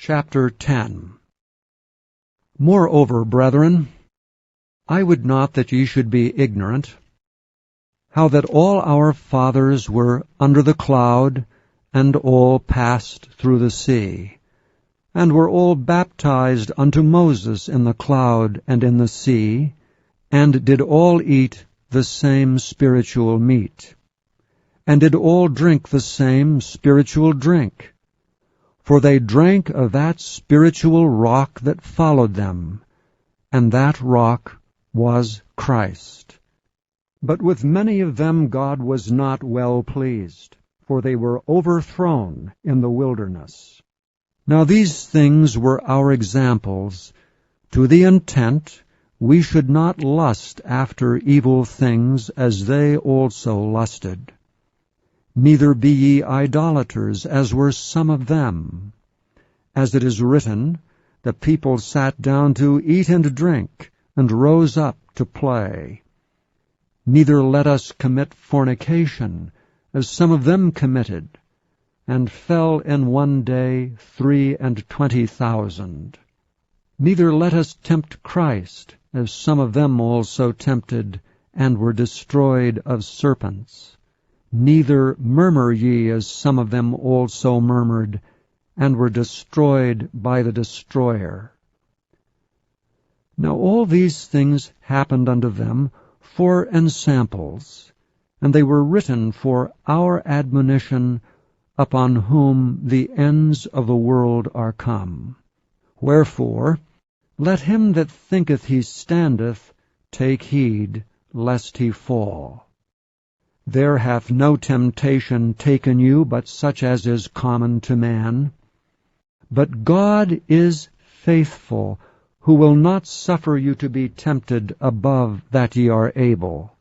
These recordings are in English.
Chapter 10. Moreover, brethren, I would not that ye should be ignorant, how that all our fathers were under the cloud, and all passed through the sea, and were all baptized unto Moses in the cloud and in the sea, and did all eat the same spiritual meat, and did all drink the same spiritual drink. For they drank of that spiritual rock that followed them, and that rock was Christ. But with many of them God was not well pleased, for they were overthrown in the wilderness. Now these things were our examples, to the intent we should not lust after evil things as they also lusted. Neither be ye idolaters, as were some of them. As it is written, the people sat down to eat and drink, and rose up to play. Neither let us commit fornication, as some of them committed, and fell in one day 23,000. Neither let us tempt Christ, as some of them also tempted, and were destroyed of serpents. Neither murmur ye, as some of them also murmured, and were destroyed by the destroyer. Now all these things happened unto them for ensamples, and they were written for our admonition, upon whom the ends of the world are come. Wherefore, let him that thinketh he standeth take heed lest he fall. There hath no temptation taken you but such as is common to man. But God is faithful, who will not suffer you to be tempted above that ye are able,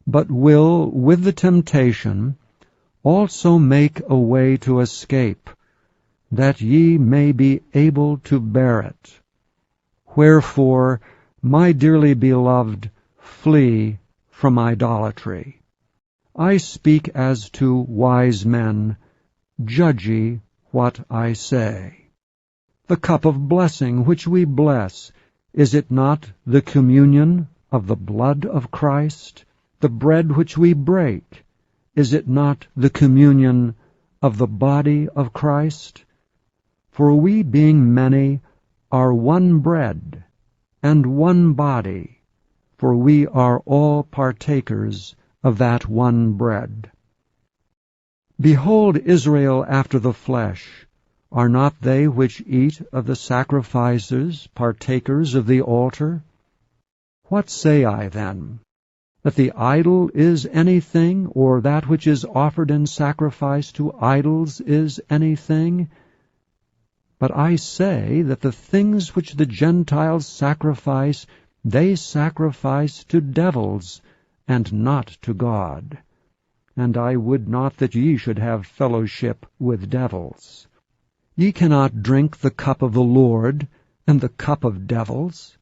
but will with the temptation also make a way to escape, that ye may be able to bear it. Wherefore, my dearly beloved, flee from idolatry. I speak as to wise men. Judge ye what I say. The cup of blessing which we bless, is it not the communion of the blood of Christ? The bread which we break, is it not the communion of the body of Christ? For we, being many, are one bread, and one body, for we are all partakers of that one bread. Behold Israel after the flesh. Are not they which eat of the sacrifices partakers of the altar? What say I then? That the idol is anything, or that which is offered in sacrifice to idols is anything? But I say that the things which the Gentiles sacrifice, they sacrifice to devils, and not to God. And I would not that ye should have fellowship with devils. Ye cannot drink the cup of the Lord, and the cup of devils.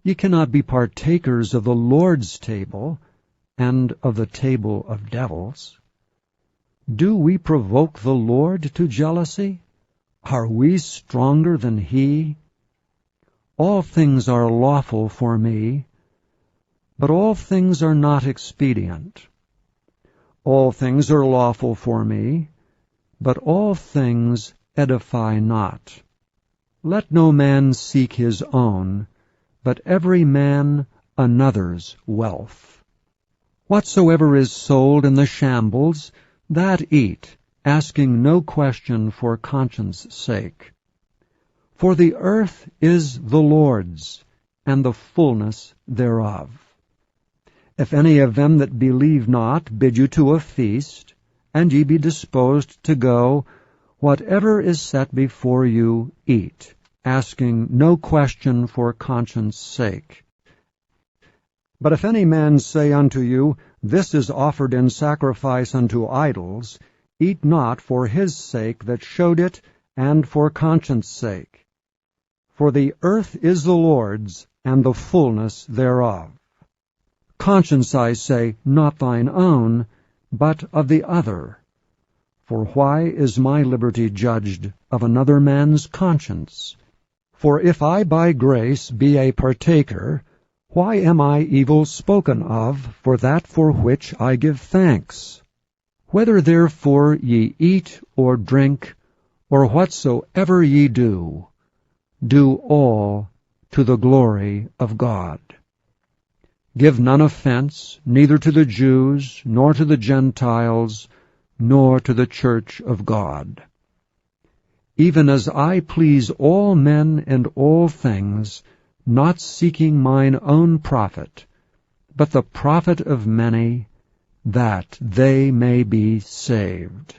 Ye cannot be partakers of the Lord's table, and of the table of devils. Do we provoke the Lord to jealousy? Are we stronger than he? All things are lawful for me, but all things are not expedient. All things are lawful for me, but all things edify not. Let no man seek his own, but every man another's wealth. Whatsoever is sold in the shambles, that eat, asking no question for conscience' sake. For the earth is the Lord's, and the fullness thereof. If any of them that believe not bid you to a feast, and ye be disposed to go, whatever is set before you, eat, asking no question for conscience' sake. But if any man say unto you, This is offered in sacrifice unto idols, eat not for his sake that showed it, and for conscience' sake. For the earth is the Lord's, and the fullness thereof. Conscience, I say, not thine own, but of the other. For why is my liberty judged of another man's conscience? For if I by grace be a partaker, why am I evil spoken of for that for which I give thanks? Whether therefore ye eat or drink, or whatsoever ye do, do all to the glory of God. Give none offense, neither to the Jews, nor to the Gentiles, nor to the church of God. Even as I please all men and all things, not seeking mine own profit, but the profit of many, that they may be saved.